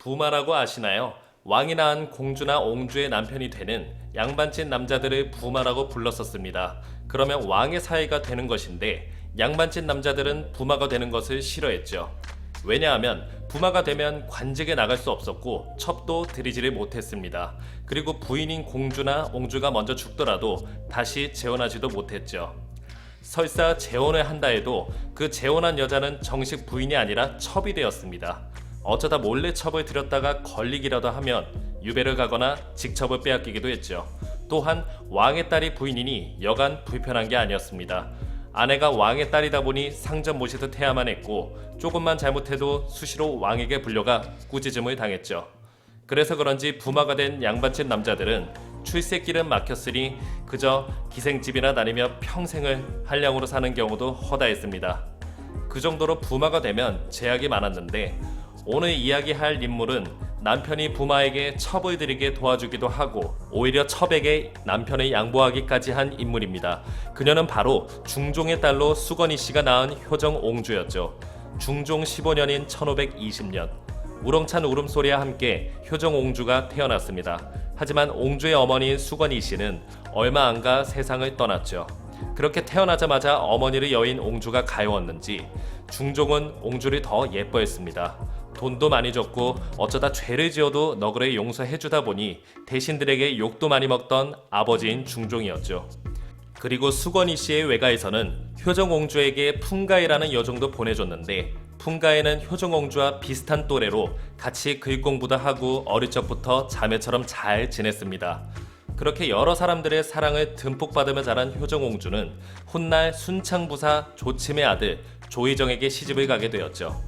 부마라고 아시나요? 왕이 낳은 공주나 옹주의 남편이 되는 양반집 남자들을 부마라고 불렀었습니다. 그러면 왕의 사위가 되는 것인데 양반집 남자들은 부마가 되는 것을 싫어했죠. 왜냐하면 부마가 되면 관직에 나갈 수 없었고 첩도 들이지를 못했습니다. 그리고 부인인 공주나 옹주가 먼저 죽더라도 다시 재혼하지도 못했죠. 설사 재혼을 한다 해도 그 재혼한 여자는 정식 부인이 아니라 첩이 되었습니다. 어쩌다 몰래 첩을 들였다가 걸리기라도 하면 유배를 가거나 직첩을 빼앗기기도 했죠. 또한 왕의 딸이 부인이니 여간 불편한 게 아니었습니다. 아내가 왕의 딸이다 보니 상전 모시듯 해야만 했고 조금만 잘못해도 수시로 왕에게 불려가 꾸짖음을 당했죠. 그래서 그런지 부마가 된 양반집 남자들은 출세길은 막혔으니 그저 기생집이나 다니며 평생을 한량으로 사는 경우도 허다했습니다. 그 정도로 부마가 되면 제약이 많았는데 오늘 이야기할 인물은 남편이 부마에게 첩을 들이게 도와주기도 하고 오히려 첩에게 남편을 양보하기까지 한 인물입니다. 그녀는 바로 중종의 딸로 수건이 씨가 낳은 효정옹주였죠. 중종 15년인 1520년 우렁찬 울음소리와 함께 효정옹주가 태어났습니다. 하지만 옹주의 어머니인 수건이 씨는 얼마 안 가 세상을 떠났죠. 그렇게 태어나자마자 어머니를 여인 옹주가 가여웠는지 중종은 옹주를 더 예뻐했습니다. 돈도 많이 줬고 어쩌다 죄를 지어도 너그레 용서해주다 보니 대신들에게 욕도 많이 먹던 아버지인 중종이었죠. 그리고 수건이 씨의 외가에서는 효정옹주에게 풍가이라는 여종도 보내줬는데 풍가이는 효정옹주와 비슷한 또래로 같이 글 공부도 하고 어릴 적부터 자매처럼 잘 지냈습니다. 그렇게 여러 사람들의 사랑을 듬뿍 받으며 자란 효정옹주는 훗날 순창부사 조침의 아들 조의정에게 시집을 가게 되었죠.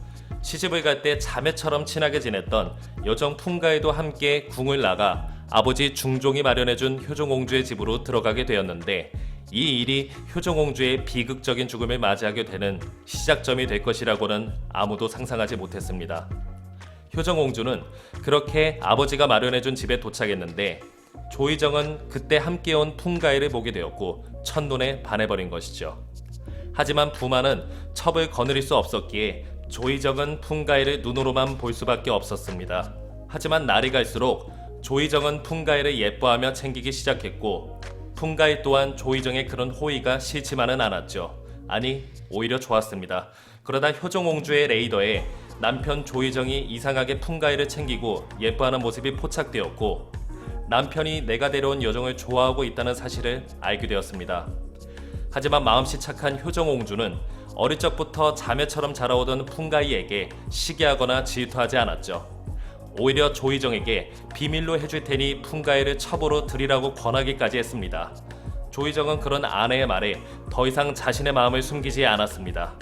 시집을 갈 때 자매처럼 친하게 지냈던 여정 풍가에도 함께 궁을 나가 아버지 중종이 마련해준 효정옹주의 집으로 들어가게 되었는데 이 일이 효정옹주의 비극적인 죽음을 맞이하게 되는 시작점이 될 것이라고는 아무도 상상하지 못했습니다. 효정옹주는 그렇게 아버지가 마련해준 집에 도착했는데 조의정은 그때 함께 온 풍가이를 보게 되었고 첫눈에 반해버린 것이죠. 하지만 부마는 첩을 거느릴 수 없었기에 조의정은 풍가이를 눈으로만 볼 수밖에 없었습니다. 하지만 날이 갈수록 조의정은 풍가이를 예뻐하며 챙기기 시작했고 풍가이 또한 조의정의 그런 호의가 싫지만은 않았죠. 아니 오히려 좋았습니다. 그러다 효정옹주의 레이더에 남편 조의정이 이상하게 풍가이를 챙기고 예뻐하는 모습이 포착되었고 남편이 내가 데려온 여종을 좋아하고 있다는 사실을 알게 되었습니다. 하지만 마음씨 착한 효정옹주는 어릴 적부터 자매처럼 자라오던 풍가이에게 시기하거나 질투하지 않았죠. 오히려 조의정에게 비밀로 해줄 테니 풍가이를 첩으로 드리라고 권하기까지 했습니다. 조의정은 그런 아내의 말에 더 이상 자신의 마음을 숨기지 않았습니다.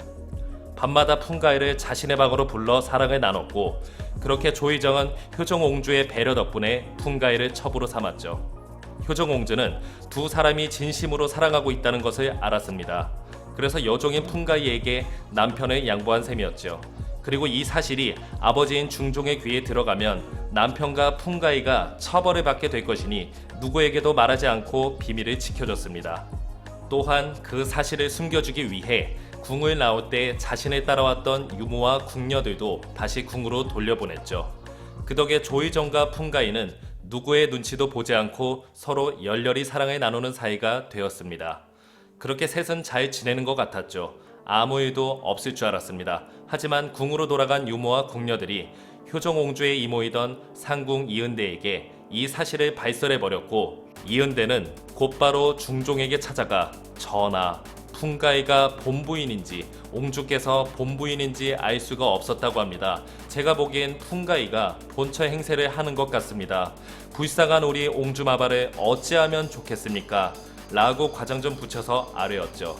밤마다 풍가이를 자신의 방으로 불러 사랑을 나눴고 그렇게 조의정은 효정옹주의 배려 덕분에 풍가이를 첩으로 삼았죠. 효정옹주는 두 사람이 진심으로 사랑하고 있다는 것을 알았습니다. 그래서 여종인 풍가이에게 남편을 양보한 셈이었죠. 그리고 이 사실이 아버지인 중종의 귀에 들어가면 남편과 풍가이가 처벌을 받게 될 것이니 누구에게도 말하지 않고 비밀을 지켜줬습니다. 또한 그 사실을 숨겨주기 위해 궁을 나올 때 자신을 따라왔던 유모와 궁녀들도 다시 궁으로 돌려보냈죠. 그 덕에 조의정과 풍가이는 누구의 눈치도 보지 않고 서로 열렬히 사랑을 나누는 사이가 되었습니다. 그렇게 셋은 잘 지내는 것 같았죠. 아무 일도 없을 줄 알았습니다. 하지만 궁으로 돌아간 유모와 궁녀들이 효정옹주의 이모이던 상궁 이은대에게 이 사실을 발설해버렸고 이은대는 곧바로 중종에게 찾아가 전하, 풍가이가 본부인인지 옹주께서 본부인인지 알 수가 없었다고 합니다. 제가 보기엔 풍가이가 본처 행세를 하는 것 같습니다. 불쌍한 우리 옹주마발을 어찌하면 좋겠습니까? 라고 과장 좀 붙여서 아뢰었죠.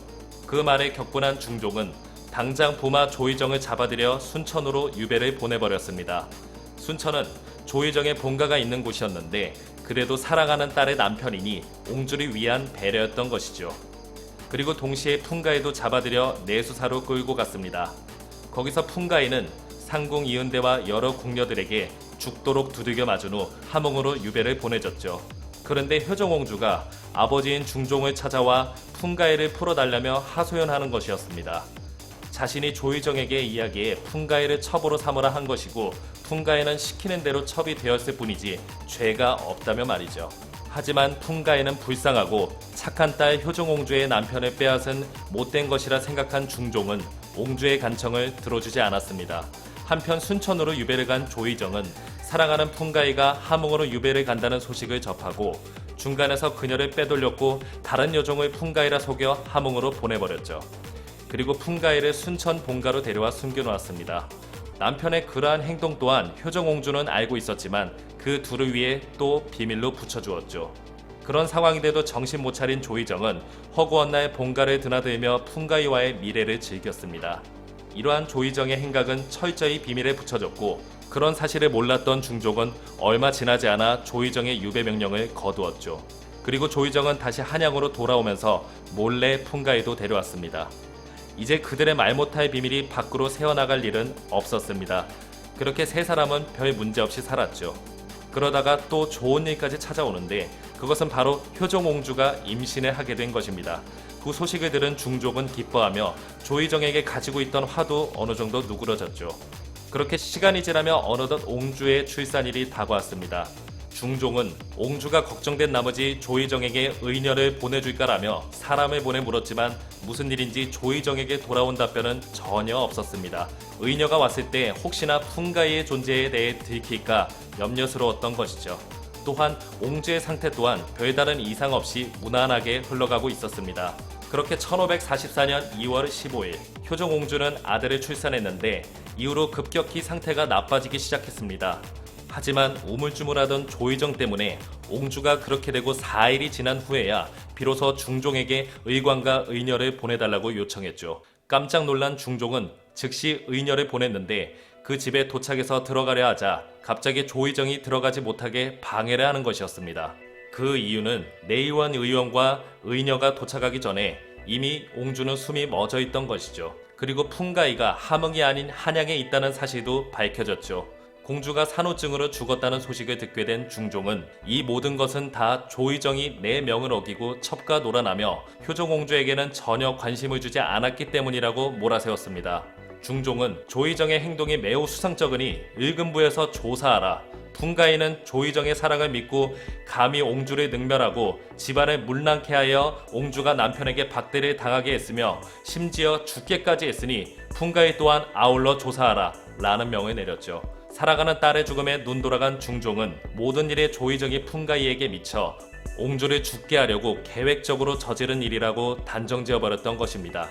그 말에 격분한 중종은 당장 부마 조의정을 잡아들여 순천으로 유배를 보내버렸습니다. 순천은 조의정의 본가가 있는 곳이었는데 그래도 사랑하는 딸의 남편이니 옹주를 위한 배려였던 것이죠. 그리고 동시에 풍가이도 잡아들여 내수사로 끌고 갔습니다. 거기서 풍가이는 상궁 이은대와 여러 궁녀들에게 죽도록 두들겨 맞은 후 함흥으로 유배를 보내줬죠. 그런데 효정옹주가 아버지인 중종을 찾아와 풍가이를 풀어달라며 하소연하는 것이었습니다. 자신이 조의정에게 이야기해 풍가이를 첩으로 삼으라 한 것이고 풍가이는 시키는 대로 첩이 되었을 뿐이지 죄가 없다며 말이죠. 하지만 풍가이는 불쌍하고 착한 딸 효종옹주의 남편을 빼앗은 못된 것이라 생각한 중종은 옹주의 간청을 들어주지 않았습니다. 한편 순천으로 유배를 간 조의정은 사랑하는 풍가이가 함흥으로 유배를 간다는 소식을 접하고 중간에서 그녀를 빼돌렸고 다른 여종을 풍가이라 속여 함흥으로 보내버렸죠. 그리고 풍가이를 순천 본가로 데려와 숨겨놓았습니다. 남편의 그러한 행동 또한 효종옹주는 알고 있었지만 그 둘을 위해 또 비밀로 붙여주었죠. 그런 상황인데도 정신 못 차린 조의정은 허구한 날 본가를 드나들며 풍가이와의 미래를 즐겼습니다. 이러한 조의정의 행각은 철저히 비밀에 붙여졌고 그런 사실을 몰랐던 중종은 얼마 지나지 않아 조의정의 유배 명령을 거두었죠. 그리고 조의정은 다시 한양으로 돌아오면서 몰래 풍가이도 데려왔습니다. 이제 그들의 말 못할 비밀이 밖으로 새어나갈 일은 없었습니다. 그렇게 세 사람은 별 문제 없이 살았죠. 그러다가 또 좋은 일까지 찾아오는데 그것은 바로 효종옹주가 임신을 하게 된 것입니다. 그 소식을 들은 중종은 기뻐하며 조의정에게 가지고 있던 화도 어느 정도 누그러졌죠. 그렇게 시간이 지나며 어느덧 옹주의 출산일이 다가왔습니다. 중종은 옹주가 걱정된 나머지 조의정에게 의녀를 보내줄까라며 사람을 보내 물었지만 무슨 일인지 조의정에게 돌아온 답변은 전혀 없었습니다. 의녀가 왔을 때 혹시나 풍가이의 존재에 대해 들킬까 염려스러웠던 것이죠. 또한 옹주의 상태 또한 별다른 이상 없이 무난하게 흘러가고 있었습니다. 그렇게 1544년 2월 15일 효종옹주는 아들을 출산했는데 이후로 급격히 상태가 나빠지기 시작했습니다. 하지만 우물쭈물하던 조의정 때문에 옹주가 그렇게 되고 4일이 지난 후에야 비로소 중종에게 의관과 의녀를 보내달라고 요청했죠. 깜짝 놀란 중종은 즉시 의녀를 보냈는데 그 집에 도착해서 들어가려 하자 갑자기 조의정이 들어가지 못하게 방해를 하는 것이었습니다. 그 이유는 내의원 의원과 의녀가 도착하기 전에 이미 옹주는 숨이 멎어 있던 것이죠. 그리고 풍가이가 함흥이 아닌 한양에 있다는 사실도 밝혀졌죠. 공주가 산후증으로 죽었다는 소식을 듣게 된 중종은 이 모든 것은 다 조의정이 내 명을 어기고 첩과 놀아나며 효종옹주에게는 전혀 관심을 주지 않았기 때문이라고 몰아세웠습니다. 중종은 조의정의 행동이 매우 수상쩍으니 을금부에서 조사하라. 풍가이는 조의정의 사랑을 믿고 감히 옹주를 능멸하고 집안을 문랑케 하여 옹주가 남편에게 박대를 당하게 했으며 심지어 죽게까지 했으니 풍가이 또한 아울러 조사하라 라는 명을 내렸죠. 살아가는 딸의 죽음에 눈 돌아간 중종은 모든 일에 조의정이 풍가이에게 미쳐 옹주를 죽게 하려고 계획적으로 저지른 일이라고 단정지어버렸던 것입니다.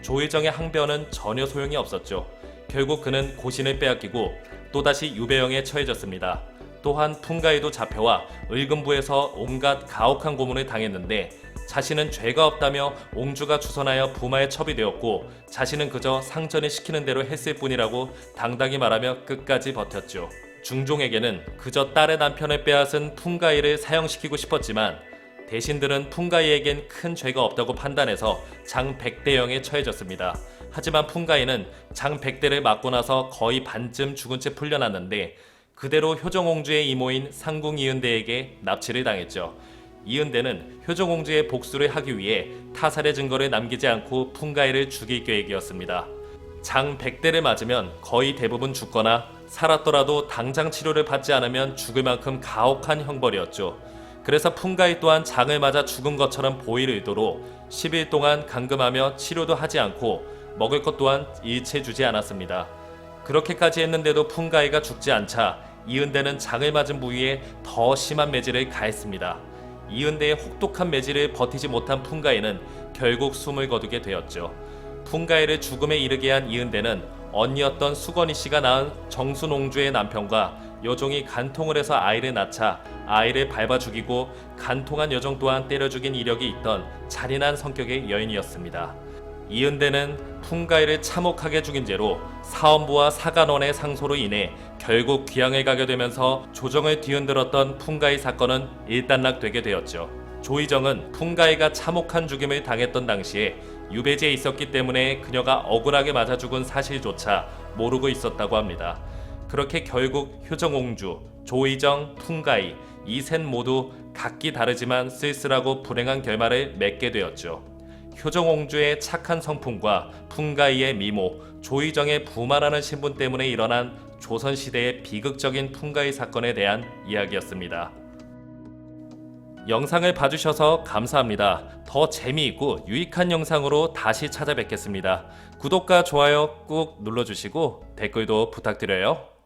조의정의 항변은 전혀 소용이 없었죠. 결국 그는 고신을 빼앗기고 또다시 유배형에 처해졌습니다. 또한 풍가이도 잡혀와 을금부에서 온갖 가혹한 고문을 당했는데 자신은 죄가 없다며 옹주가 추선하여 부마에 첩이 되었고 자신은 그저 상전이 시키는 대로 했을 뿐이라고 당당히 말하며 끝까지 버텼죠. 중종에게는 그저 딸의 남편을 빼앗은 풍가이를 사형시키고 싶었지만 대신들은 풍가이에겐 큰 죄가 없다고 판단해서 장백대형에 처해졌습니다. 하지만 풍가이는 장백대를 맞고 나서 거의 반쯤 죽은 채 풀려났는데 그대로 효종옹주의 이모인 상궁 이은대에게 납치를 당했죠. 이은대는 효종옹주의 복수를 하기 위해 타살의 증거를 남기지 않고 풍가이를 죽일 계획이었습니다. 장백대를 맞으면 거의 대부분 죽거나 살았더라도 당장 치료를 받지 않으면 죽을 만큼 가혹한 형벌이었죠. 그래서 풍가이 또한 장을 맞아 죽은 것처럼 보일 의도로 10일 동안 감금하며 치료도 하지 않고 먹을 것 또한 일체 주지 않았습니다. 그렇게까지 했는데도 풍가이가 죽지 않자 이은대는 장을 맞은 부위에 더 심한 매질을 가했습니다. 이은대의 혹독한 매질을 버티지 못한 풍가이는 결국 숨을 거두게 되었죠. 풍가이를 죽음에 이르게 한 이은대는 언니였던 수건이 씨가 낳은 정순옹주의 남편과 여종이 간통을 해서 아이를 낳자 아이를 밟아 죽이고 간통한 여종 또한 때려 죽인 이력이 있던 잔인한 성격의 여인이었습니다. 이은대는 풍가이를 참혹하게 죽인 죄로 사헌부와 사간원의 상소로 인해 결국 귀양을 가게 되면서 조정을 뒤흔들었던 풍가이 사건은 일단락되게 되었죠. 조의정은 풍가이가 참혹한 죽임을 당했던 당시에 유배지에 있었기 때문에 그녀가 억울하게 맞아 죽은 사실조차 모르고 있었다고 합니다. 그렇게 결국 효정옹주, 조의정, 풍가이 이 셋 모두 각기 다르지만 쓸쓸하고 불행한 결말을 맺게 되었죠. 효정옹주의 착한 성품과 풍가이의 미모, 조의정의 부마라는 신분 때문에 일어난 조선시대의 비극적인 풍가의 사건에 대한 이야기였습니다. 영상을 봐주셔서 감사합니다. 더 재미있고 유익한 영상으로 다시 찾아뵙겠습니다. 구독과 좋아요 꾹 눌러주시고 댓글도 부탁드려요.